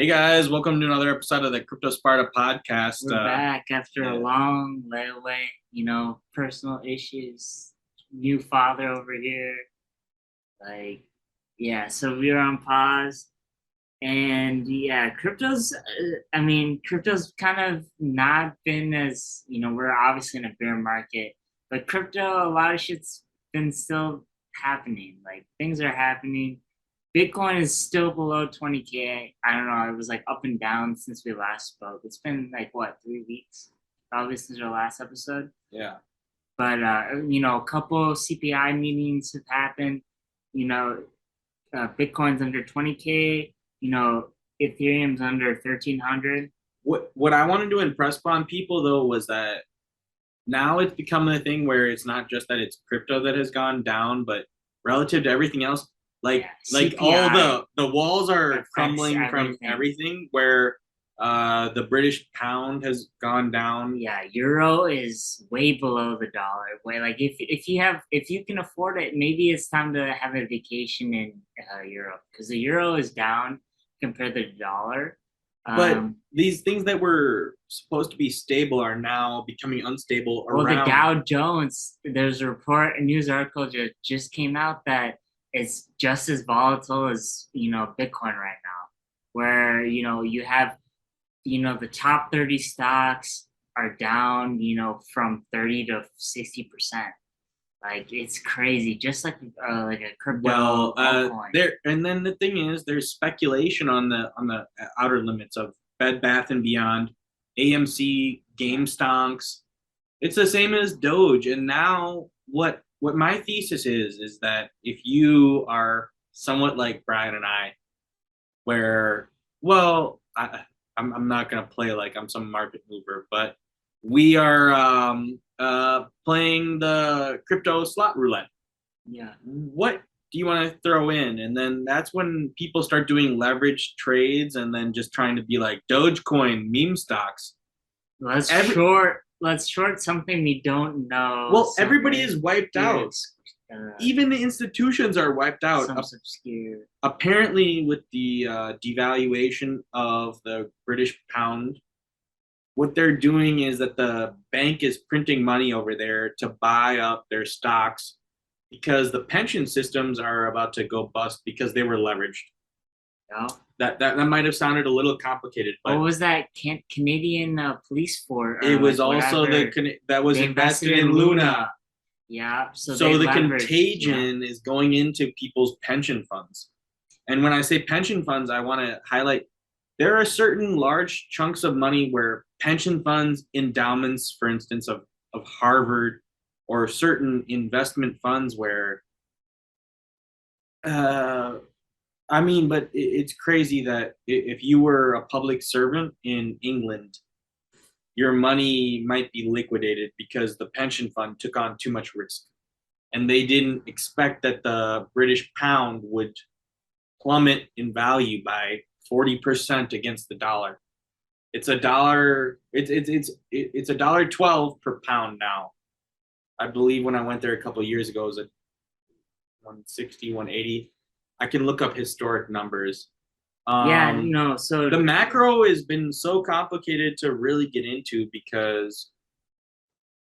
Hey guys, welcome to another episode of the CryptoSparta Podcast. We're back after a yeah. long layaway, personal issues, new father over here. Like, yeah, so we were on pause. And yeah, crypto's kind of not been as, we're obviously in a bear market, but crypto, a lot of shit's been still happening. Like, things are happening. Bitcoin is still below 20K. I don't know. It was like up and down since we last spoke. It's been like what, 3 weeks? Probably since our last episode. Yeah. But a couple CPI meetings have happened. You know, Bitcoin's under 20K. Ethereum's under 1,300. What I wanted to impress upon people though was that now it's become a thing where it's not just that it's crypto that has gone down, but relative to everything else, like all the walls are crumbling from everything. Where the British pound has gone down. Yeah, euro is way below the dollar. Way like if you can afford it, maybe it's time to have a vacation in Europe because the euro is down compared to the dollar. But these things that were supposed to be stable are now becoming unstable. Well, the Dow Jones, there's a news article just came out that it's just as volatile as Bitcoin right now, where you have the top 30 stocks are down from 30 to 60%. Like, it's crazy, just like a crypto coin. And then the thing is, there's speculation on the outer limits of Bed Bath and Beyond, AMC, GameStonks. It's the same as Doge. And now what my thesis is that if you are somewhat like Brian and I, where I'm not gonna play like I'm some market mover, but we are playing the crypto slot roulette. Yeah. What do you want to throw in? And then that's when people start doing leverage trades and then just trying to be like Dogecoin, meme stocks. Let's short something we don't know. Well, everybody is wiped out. Even the institutions are wiped out. Apparently, with the devaluation of the British pound, what they're doing is that the bank is printing money over there to buy up their stocks because the pension systems are about to go bust because they were leveraged. Yeah. That might have sounded a little complicated. But what was that Canadian police force? It was also that was invested in Luna. Yeah. So the contagion is going into people's pension funds. And when I say pension funds, I want to highlight there are certain large chunks of money where pension funds, endowments, for instance, of Harvard, or certain investment funds where, but it's crazy that if you were a public servant in England, your money might be liquidated because the pension fund took on too much risk. And they didn't expect that the British pound would plummet in value by 40% against the dollar. It's a dollar. It's a $1.12 per pound now. I believe when I went there a couple of years ago, it was at 160, 180. I can look up historic numbers. So the macro has been so complicated to really get into because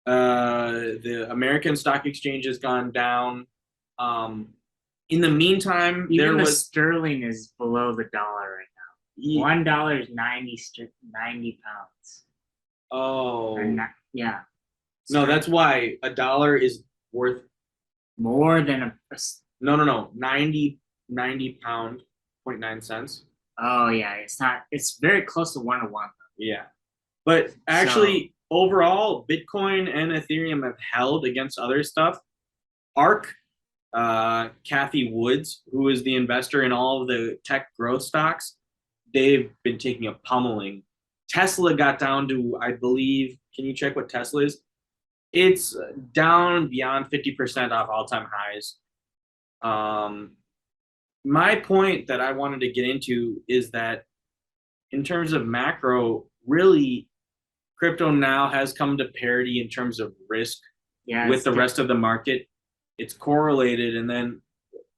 the American stock exchange has gone down. In the meantime, even the sterling is below the dollar right now. $1 is 90 pounds. Oh, yeah. No, that's why a dollar is worth more than no 90 pound 0.9 cents. Oh yeah, it's very close to 1-to-1. Yeah, but actually overall Bitcoin and Ethereum have held against other stuff. ARK, Cathie Woods, who is the investor in all of the tech growth stocks, they've been taking a pummeling. Tesla got down to, I believe, can you check what Tesla is? It's down beyond 50% off all-time highs. My point that I wanted to get into is that in terms of macro, really, crypto now has come to parity in terms of risk with the rest of the market. It's correlated. And then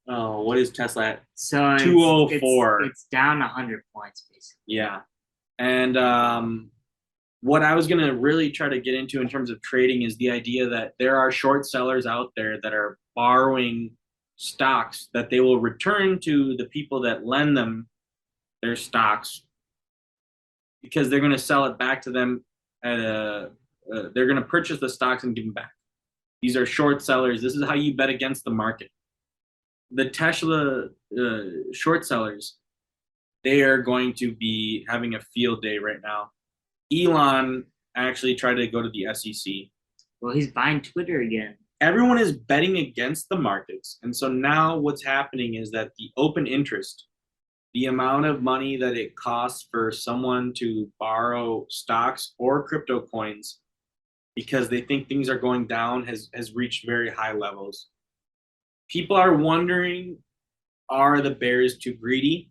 Oh, what is Tesla at? So 204. It's down 100 points basically. Yeah. And what I was going to really try to get into in terms of trading is the idea that there are short sellers out there that are borrowing stocks that they will return to the people that lend them their stocks because they're going to sell it back to them at they're going to purchase the stocks and give them back. These are short sellers. This is how you bet against the market. The Tesla short sellers, they are going to be having a field day right now. Elon actually tried to go to the SEC. Well, he's buying Twitter again. Everyone is betting against the markets. And so now what's happening is that the open interest, the amount of money that it costs for someone to borrow stocks or crypto coins because they think things are going down has reached very high levels. People are wondering, are the bears too greedy?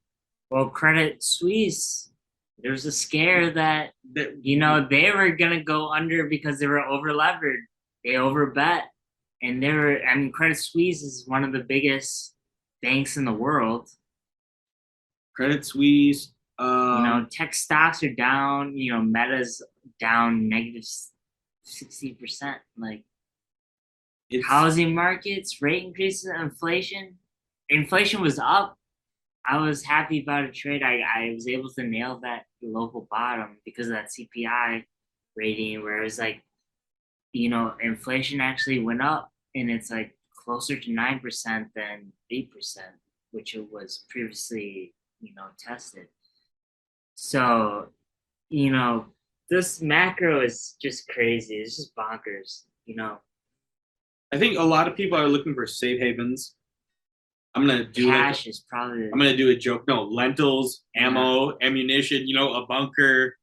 Well, Credit Suisse, there's a scare that they were gonna go under because they were over levered. They overbet, and Credit Suisse is one of the biggest banks in the world. Credit Suisse. Tech stocks are down. Meta's down negative 60%. Like, housing markets, rate increases, inflation. Inflation was up. I was happy about a trade. I was able to nail that local bottom because of that CPI rating, where it's like, inflation actually went up and it's like closer to 9% than 8%, which it was previously, tested. So, this macro is just crazy. It's just bonkers, I think a lot of people are looking for safe havens. I'm gonna do cash is probably. I'm gonna do a joke. No, lentils, ammo, ammunition. A bunker,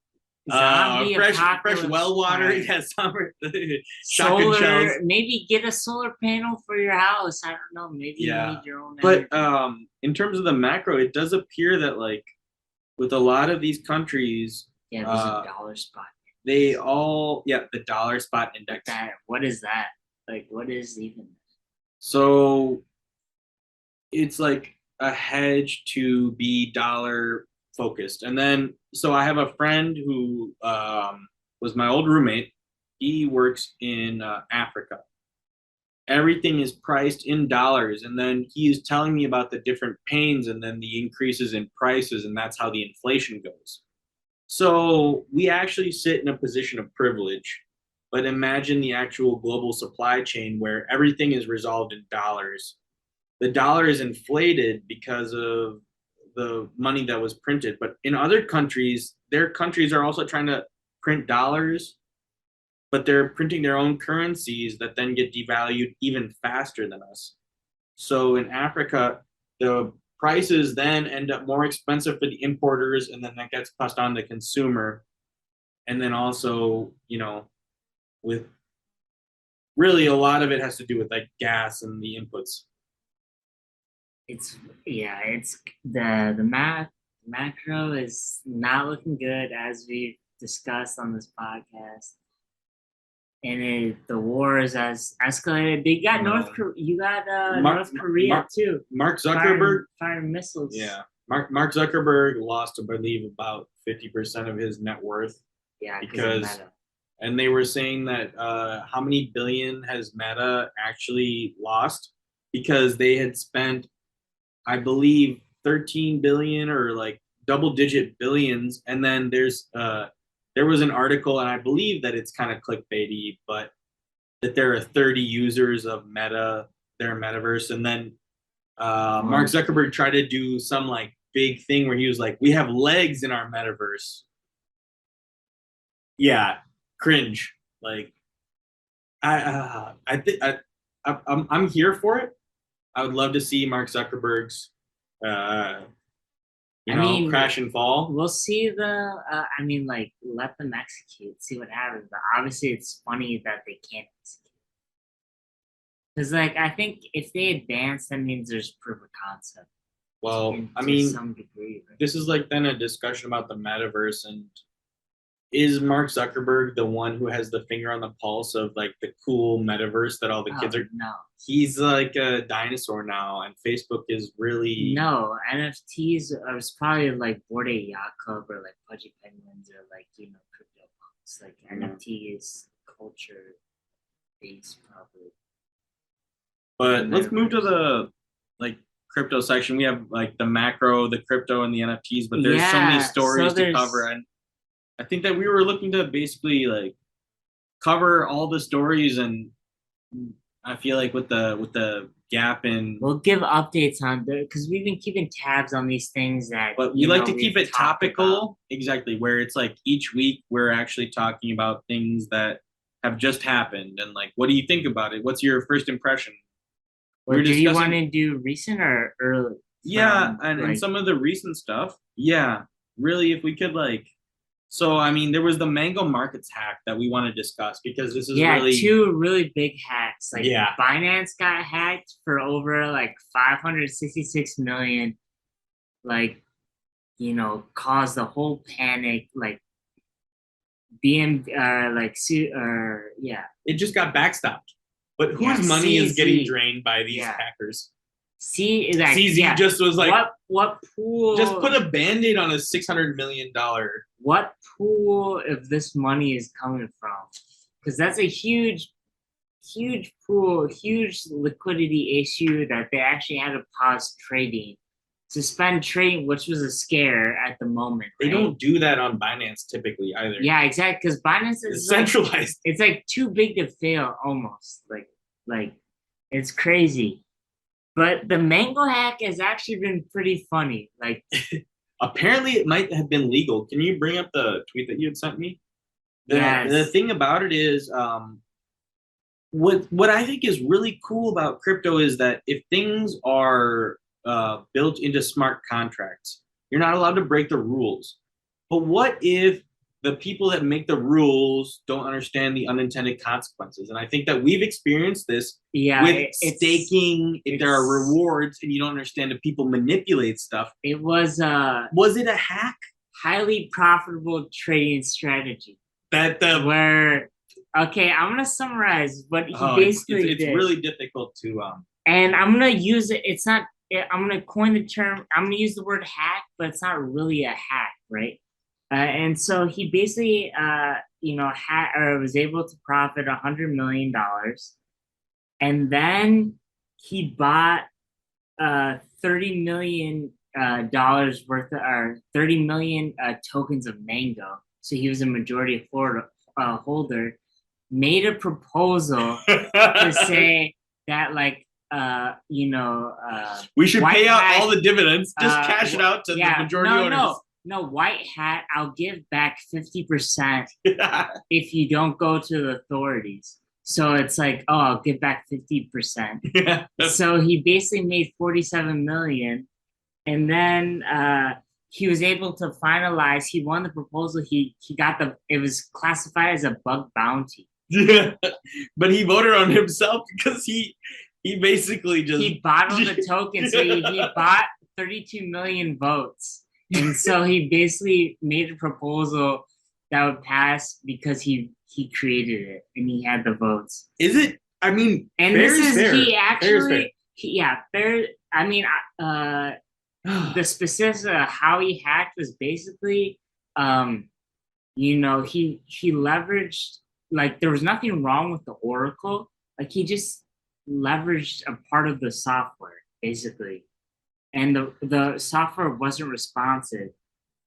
fresh well water. Right. Yeah, summer Solar. shotgun shells. Maybe get a solar panel for your house. I don't know. Maybe you need your own. But energy. In terms of the macro, it does appear that with a lot of these countries, there's a dollar spot. They all the dollar spot index. What is that? Like, what is even? So it's like a hedge to be dollar focused. And then, so I have a friend who was my old roommate. He works in Africa. Everything is priced in dollars. And then he is telling me about the different pains and then the increases in prices. And that's how the inflation goes. So we actually sit in a position of privilege. But imagine the actual global supply chain where everything is resolved in dollars. The dollar is inflated because of the money that was printed. But in other countries, their countries are also trying to print dollars, but they're printing their own currencies that then get devalued even faster than us. So in Africa, the prices then end up more expensive for the importers, and then that gets passed on to the consumer. And then also, with really a lot of it has to do with like gas and the inputs. It's the macro is not looking good, as we've discussed on this podcast. And the war is as escalated. They got North Korea too. Mark Zuckerberg firing missiles. Yeah, Mark Zuckerberg lost, I believe, about 50% of his net worth. Yeah, because and they were saying that how many billion has Meta actually lost because they had spent, I believe, 13 billion or like double-digit billions, and then there was an article, and I believe that it's kind of clickbaity, but that there are 30 users of Meta, their metaverse, and then Mark Zuckerberg tried to do some like big thing where he was like, "We have legs in our metaverse." Yeah, cringe. Like, I think I'm here for it. I would love to see Mark Zuckerberg's, crash and fall. We'll see let them execute, see what happens. But obviously, it's funny that they can't execute. Because, I think if they advance, that means there's proof of concept. Well, to some degree. Right? This is then a discussion about the metaverse, and is Mark Zuckerberg the one who has the finger on the pulse of like the cool metaverse that all the kids are? No. He's like a dinosaur now, and Facebook is really No, NFTs was probably like Bored Ape Yacht Club or like Pudgy Penguins or like crypto punks. Like NFT is culture based probably. But let's move to the like crypto section. We have like the macro, the crypto, and the NFTs, but there's so many stories to cover, and I think that we were looking to basically like cover all the stories, and I feel like with the gap in, we'll give updates on because we've been keeping tabs on these things that. But we like to keep it topical, exactly, where it's like each week we're actually talking about things that have just happened, and like, what do you think about it? What's your first impression? Or do you want to do recent or early? Yeah, and some of the recent stuff. Yeah, really, if we could like. So, I mean, there was the Mango Markets hack that we want to discuss because this is really... two really big hacks. Like, Binance got hacked for over like 566 million. Like, caused a whole panic. Like, It just got backstopped. But whose money is getting drained by these hackers? CZ just was like, what pool? Just put a Band-Aid on a $600 million. What pool of this money is coming from? Because that's a huge pool, huge liquidity issue that they actually had to pause trading, suspend trading, which was a scare at the moment. They don't do that on Binance typically either. Yeah, exactly. Because Binance is centralized. It's like too big to fail almost. Like it's crazy. But the Mango hack has actually been pretty funny. Like, apparently it might have been legal. Can you bring up the tweet that you had sent me? The thing about it is, what I think is really cool about crypto is that if things are built into smart contracts, you're not allowed to break the rules. But what if the people that make the rules don't understand the unintended consequences? And I think that we've experienced this with staking. If there are rewards and you don't understand if people manipulate stuff. It was it a hack? Highly profitable trading strategy. I'm gonna summarize what he basically did. It's really difficult to and I'm gonna use it. It's not. I'm gonna coin the term. I'm gonna use the word hack, but it's not really a hack, right? And so he basically, was able to profit $100 million, and then he bought $30 million worth of, or 30 million tokens of Mango. So he was a majority holder. Made a proposal to say that we should pay out all the dividends, just cash it out to the majority owners. No, white hat, I'll give back 50% if you don't go to the authorities. So it's like, I'll give back 50%. So he basically made 47 million. And then he was able to finalize, he won the proposal. He got it was classified as a bug bounty. Yeah, but he voted on himself because he basically just... He bought on the token. So he bought 32 million votes. And so he basically made a proposal that would pass because he created it and he had the votes. Is it? I mean, and this is fair. He actually, fair. I mean, the specifics of how he hacked was basically, he leveraged, like, there was nothing wrong with the Oracle. Like, he just leveraged a part of the software, basically. And the software wasn't responsive.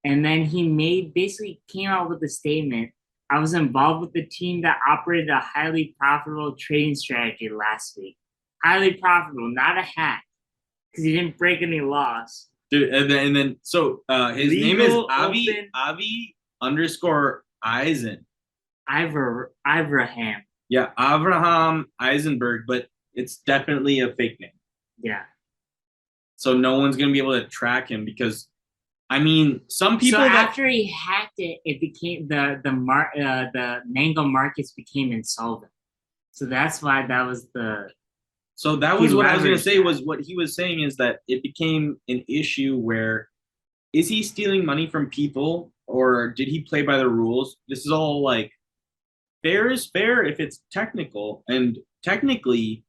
And then he basically came out with a statement. I was involved with the team that operated a highly profitable trading strategy last week. Highly profitable, not a hack, because he didn't break any laws. Dude, and then so his name is Avi _ Eisen. Avraham. Yeah, Avraham Eisenberg, but it's definitely a fake name. Yeah. So no one's gonna be able to track him because, I mean, some people. So after he hacked it, it became the Mango markets became insolvent. So that's why that was the. So that was what I was gonna say. Was what he was saying is that it became an issue where, is he stealing money from people or did he play by the rules? This is all like fair is fair if it's technical, and technically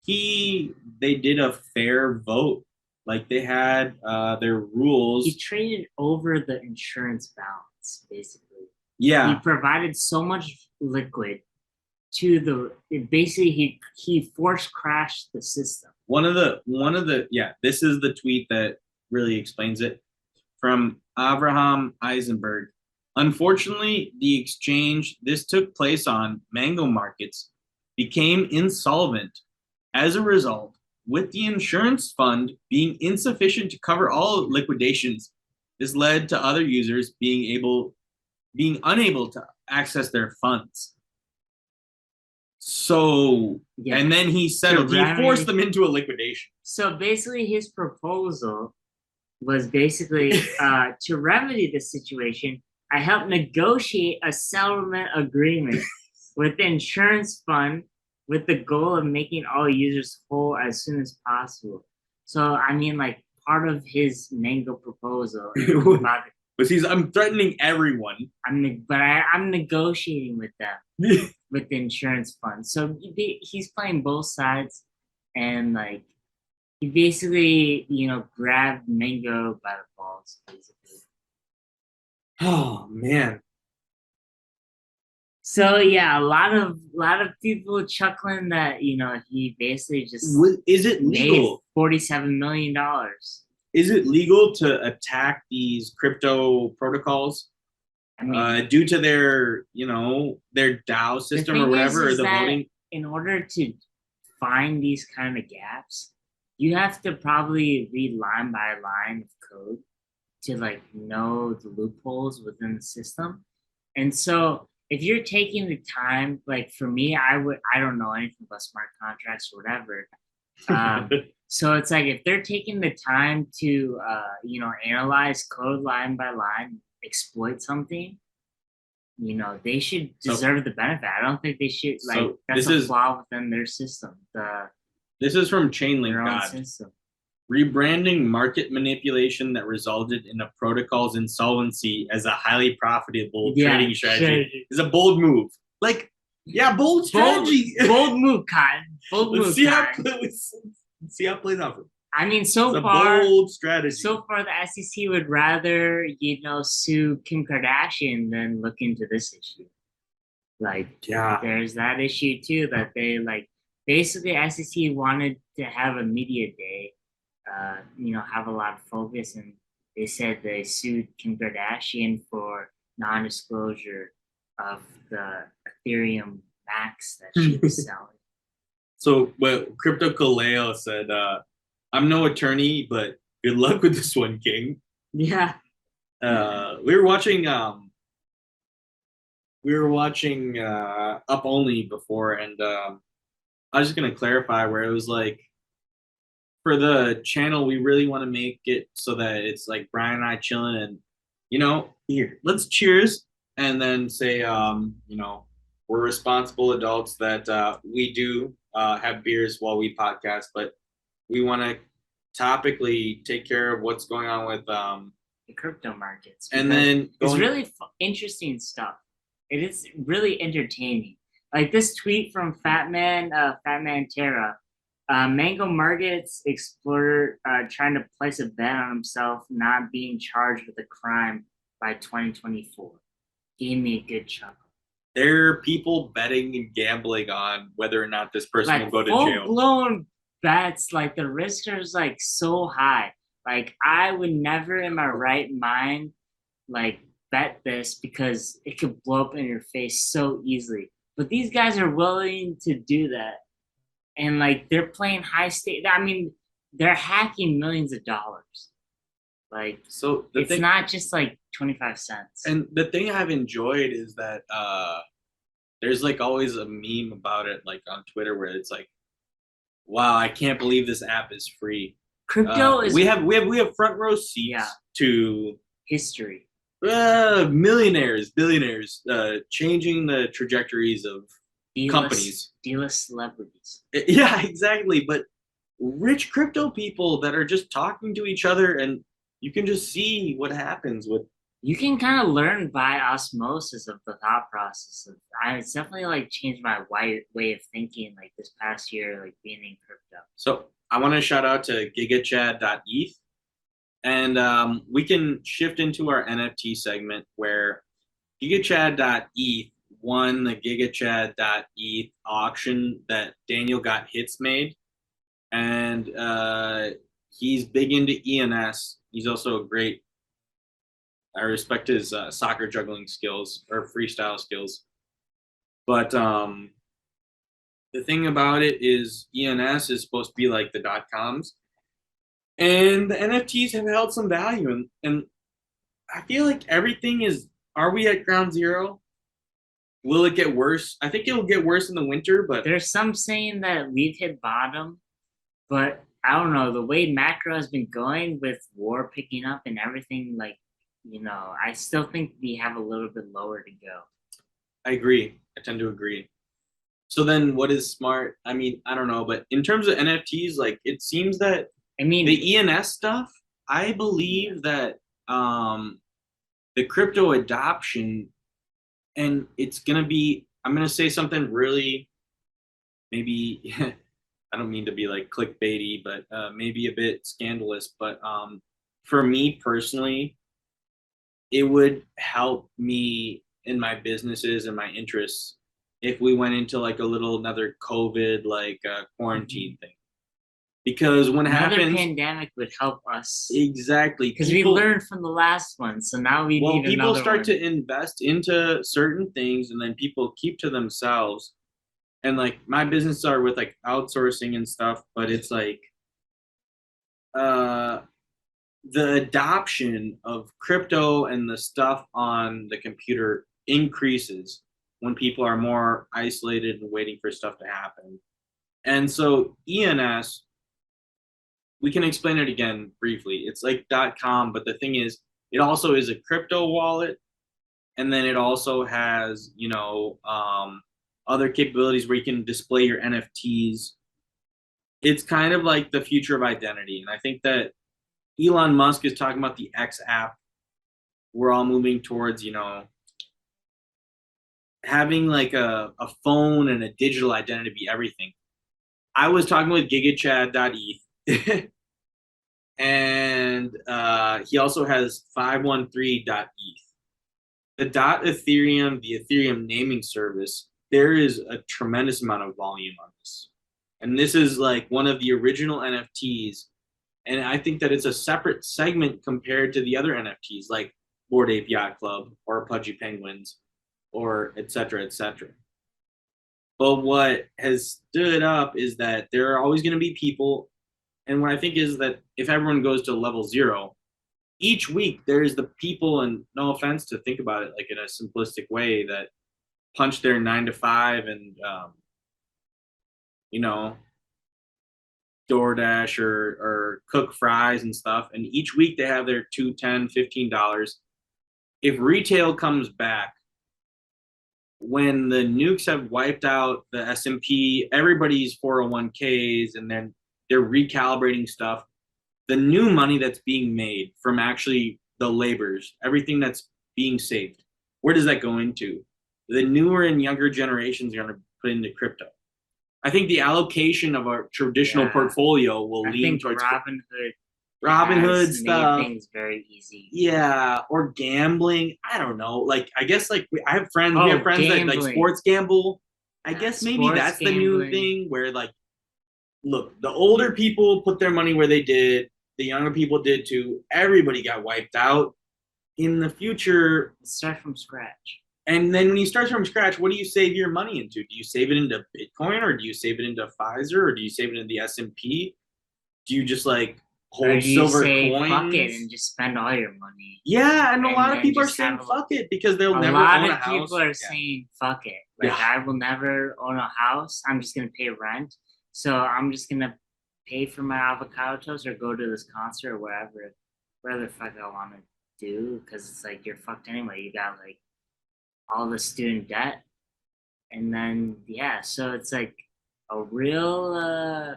they did a fair vote. Like they had their rules. He traded over the insurance balance, basically. Yeah. He provided so much liquid to basically he force crashed the system. One of the this is the tweet that really explains it from Avraham Eisenberg. Unfortunately, the exchange this took place on Mango Markets became insolvent. As a result, with the insurance fund being insufficient to cover all liquidations, this led to other users being unable to access their funds. So, yeah. And then he settled. He forced them into a liquidation. So basically, his proposal was basically to remedy the situation. I helped negotiate a settlement agreement with the insurance fund with the goal of making all users whole as soon as possible. So, I mean, like, part of his Mango proposal I'm threatening everyone. I'm negotiating with them with the insurance fund. So he's playing both sides, and like he basically, grabbed Mango by the balls, basically. Oh man. So yeah, a lot of people chuckling that he basically just is it legal? $47 million. Is it legal to attack these crypto protocols? I mean, due to their their DAO system or whatever, or the voting. In order to find these kind of gaps, you have to probably read line by line of code to like know the loopholes within the system. And so if you're taking the time, like for me, I don't know anything about smart contracts or whatever. So it's like if they're taking the time to analyze code line by line, exploit something, they should deserve the benefit. I don't think they should that's a flaw within their system. This is from Chainlink God. Rebranding market manipulation that resulted in a protocol's insolvency as a highly profitable trading strategy is a bold move. Bold strategy. Bold move, Cotton. Bold move. Let's see how it plays out. I mean, so far, bold strategy. So far, the SEC would rather sue Kim Kardashian than look into this issue. There's that issue too that they basically SEC wanted to have a media day, have a lot of focus, and they said they sued Kim Kardashian for non-disclosure of the Ethereum Max that she was selling. So, Crypto Kaleo said, I'm no attorney, but good luck with this one, King. Yeah. We were watching Up Only before, and I was just gonna clarify where it was like, for the channel, we really want to make it so that it's like Brian and I chilling, and here, let's cheers, and then say, we're responsible adults that we do have beers while we podcast, but we want to topically take care of what's going on with the crypto markets. And then it's really interesting stuff. It is really entertaining. Like this tweet from Fatman Terra. Mango Markets explorer trying to place a bet on himself not being charged with a crime by 2024. Gave me a good chuckle. There are people betting and gambling on whether or not this person will go to jail. Full-blown bets, like the risk is like so high. Like I would never in my right mind bet this because it could blow up in your face so easily. But these guys are willing to do that. And they're playing high stake. I mean, they're hacking millions of dollars. So it's not just 25 cents. And the thing I've enjoyed is that there's always a meme about it on Twitter where it's wow, I can't believe this app is free. Crypto is we have front row seats to history. Millionaires, billionaires, changing the trajectories of companies. D-list celebrities. Yeah, exactly. But rich crypto people that are just talking to each other, and you can just see what happens with You can kind of learn by osmosis of the thought process. It's definitely like changed my way of thinking like this past year, like being in crypto. So I want to shout out to gigachad.eth. And we can shift into our NFT segment where gigachad.eth won the gigachad.eth auction that Daniel got hits made. And he's big into ENS. He's also a great, I respect his soccer juggling skills or freestyle skills. But the thing about it is ENS is supposed to be like the dot coms. And the NFTs have held some value. And I feel like everything is, are we at ground zero? Will it get worse? I think it'll get worse in the winter, but There's some saying that we've hit bottom, but I don't know. The way macro has been going with war picking up and everything, like, I still think we have a little bit lower to go. I agree. I tend to agree. So then what is smart? I mean, I don't know, but in terms of NFTs, like it seems that I mean, the ENS stuff, I believe that the crypto adoption, and it's gonna be, I'm gonna say something really maybe I don't mean to be like clickbaity, but maybe a bit scandalous. But for me personally, it would help me in my businesses and my interests if we went into like a little another COVID like quarantine thing. Because when it another happens, pandemic would help us exactly, because we learned from the last one, so now we need people another start one. to invest into certain things, and then people keep to themselves. And like my business are with like outsourcing and stuff, but it's like uh the adoption of crypto and the stuff on the computer increases when people are more isolated and waiting for stuff to happen. And so ENS, we can explain it again briefly. It's like .com, but the thing is, it also is a crypto wallet, and then it also has, other capabilities where you can display your NFTs. It's kind of like the future of identity, and I think that Elon Musk is talking about the X app. We're all moving towards, having like a phone and a digital identity be everything. I was talking with gigachad.eth, and he also has 513.eth. The Ethereum, the Ethereum naming service, there is a tremendous amount of volume on this. And this is like one of the original NFTs. And I think that it's a separate segment compared to the other NFTs like Bored Ape Yacht Club or Pudgy Penguins or et cetera, et cetera. But what has stood up is that there are always going to be people. And what I think is that if everyone goes to level zero, each week there's the people, and no offense to think about it like in a simplistic way, that punch their 9 to 5 and, you know, DoorDash or cook fries and stuff. And each week they have their $2, $10, $15. If retail comes back, when the nukes have wiped out the S&P, everybody's 401ks, and then they're recalibrating stuff, the new money that's being made from actually the laborers, everything that's being saved, where does that go into? The newer and younger generations are going to put into crypto. I think the allocation of our traditional portfolio will lean towards Robinhood stuff. Made things very easy. Yeah, or gambling. I don't know. Like, I guess like I have friends. We have friends that like sports gamble. I guess maybe that's the new thing where like, look, the older people put their money where they did. The younger people did too. Everybody got wiped out. In the future, start from scratch. And then when you start from scratch, what do you save your money into? Do you save it into Bitcoin, or do you save it into Pfizer, or do you save it into the S&P? Do you just like hold silver coins? Fuck it and just spend all your money. Yeah, and a lot of people are saying fuck it because they'll never own a house. A lot of people are saying fuck it. Like, I will never own a house. I'm just gonna pay rent. So I'm just gonna pay for my avocado toast or go to this concert or wherever the fuck I want to do, because it's like you're fucked anyway. You got like all the student debt, and then so it's like a real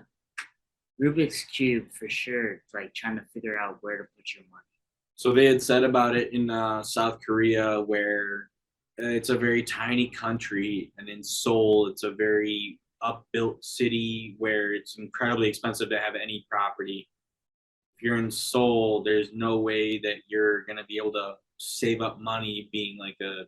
Rubik's cube for sure, like trying to figure out where to put your money. So they had said about it in South Korea, where it's a very tiny country, and in Seoul, it's a very upbuilt city where it's incredibly expensive to have any property. If you're in Seoul, there's no way that you're gonna be able to save up money being like a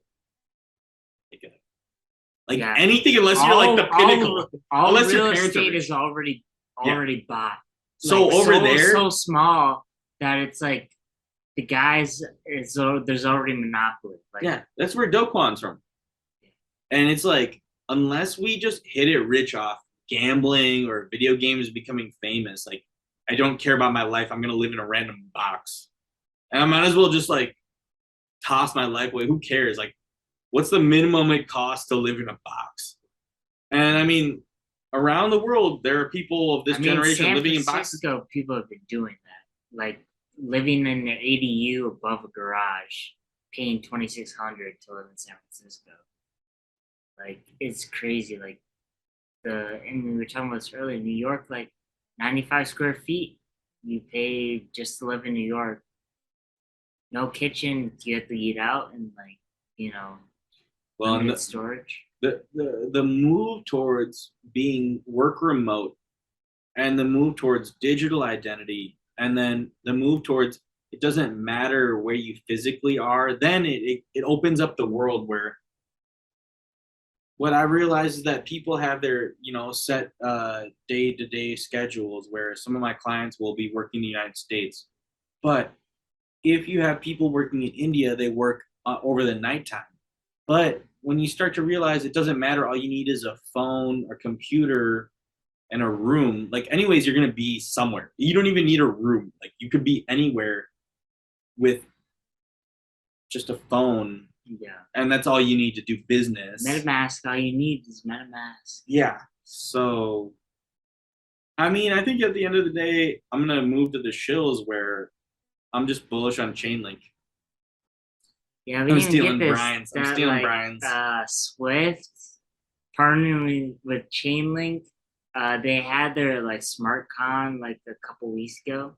like Yeah, anything unless you're like the pinnacle. all Unless your real parents are estate rich. is already Yeah. bought. So Like over Seoul is there, so small that it's like the guys there's already monopoly. Like yeah, that's where Dokwon's from. And it's like, unless we just hit it rich off gambling or video games becoming famous, like I don't care about my life. I'm gonna live in a random box. And I might as well just like toss my life away. Who cares? Like, what's the minimum it costs to live in a box? And I mean, around the world, there are people of this generation San living in Francisco, boxes. people have been doing that. Like living in an ADU above a garage, paying $2,600 to live in San Francisco. Like it's crazy. Like and we were talking about this earlier, New York, like 95 square feet, you pay just to live in New York. No kitchen, you have to eat out and like, you know, Well, and limited storage. the move towards being work remote and the move towards digital identity and then the move towards it doesn't matter where you physically are, then it opens up the world where what I realize is that people have their, set day-to-day schedules where some of my clients will be working in the United States. But if you have people working in India, they work over the nighttime. But when you start to realize it doesn't matter, all you need is a phone, a computer, and a room. Like, anyways, you're gonna be somewhere. You don't even need a room. Like, you could be anywhere with just a phone, Yeah. and that's all you need to do business. MetaMask, all you need is MetaMask. Yeah. So, I mean, I think at the end of the day, I'm gonna move to the shills where I'm just bullish on Chainlink. Yeah, we I'm didn't stealing get this. Brian's. I'm That stealing like Brian's. Swift partnering with Chainlink. They had their like smart con like a couple weeks ago.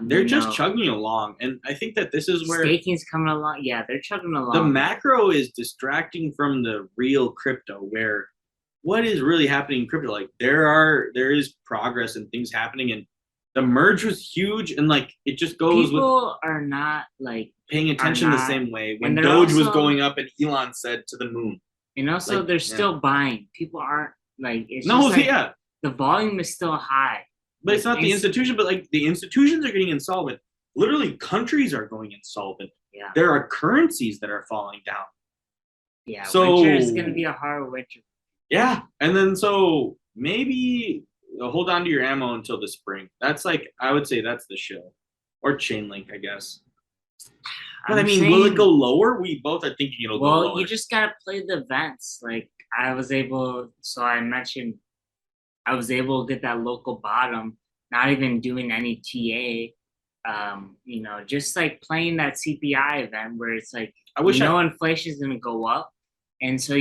They're just chugging along, and I think that this is where staking's coming along. Yeah, they're chugging along. the macro is distracting from the real crypto. Where what is really happening in crypto? Like there is progress and things happening, and the merge was huge, and like it just goes people are not like paying attention the same way when and Doge was also- going up and Elon said to the moon. and also Like, they're yeah. still buying. People aren't like it's No, just like yeah, the volume is still high. but it's not the institution. But like the institutions are getting insolvent. Literally, countries are going insolvent. Yeah, There are currencies that are falling down. yeah. So- Winter is gonna be a hard winter. Yeah, and then so maybe hold on to your ammo until the spring. That's like I would say that's the shill, or Chainlink, I guess. But I mean, will it go lower? We both are thinking it'll go lower. Well, you just gotta play the events. Like I was able, so I mentioned I was able to get that local bottom, not even doing any TA. Just like playing that CPI event where it's like I wish inflation is gonna go up, and so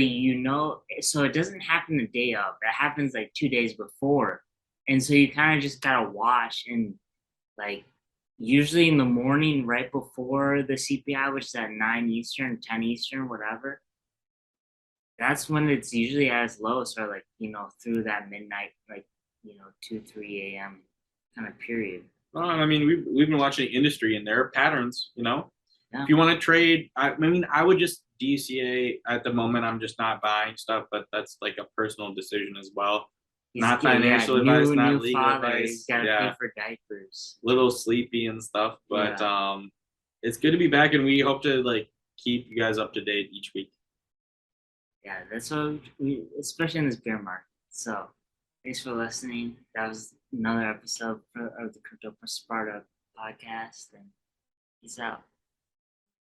so it doesn't happen the day of. It happens like 2 days before, and so you kind of just gotta watch and like usually in the morning right before the CPI, which is at 9 Eastern, 10 Eastern, whatever. That's when it's usually at its lowest, or like through that midnight, like 2-3 a.m. kind of period. Well, I mean, we've been watching the industry, and there are patterns. Yeah. If you want to trade, I mean, I would just DCA at the moment. I'm just not buying stuff, but that's like a personal decision as well. Not financial advice, not legal advice. Gotta pay for diapers. Little sleepy and stuff, but it's good to be back, and we hope to like keep you guys up to date each week. Yeah, that's what we, especially in this bear market. So, thanks for listening. That was another episode of the CryptoSparta Podcast, and peace out.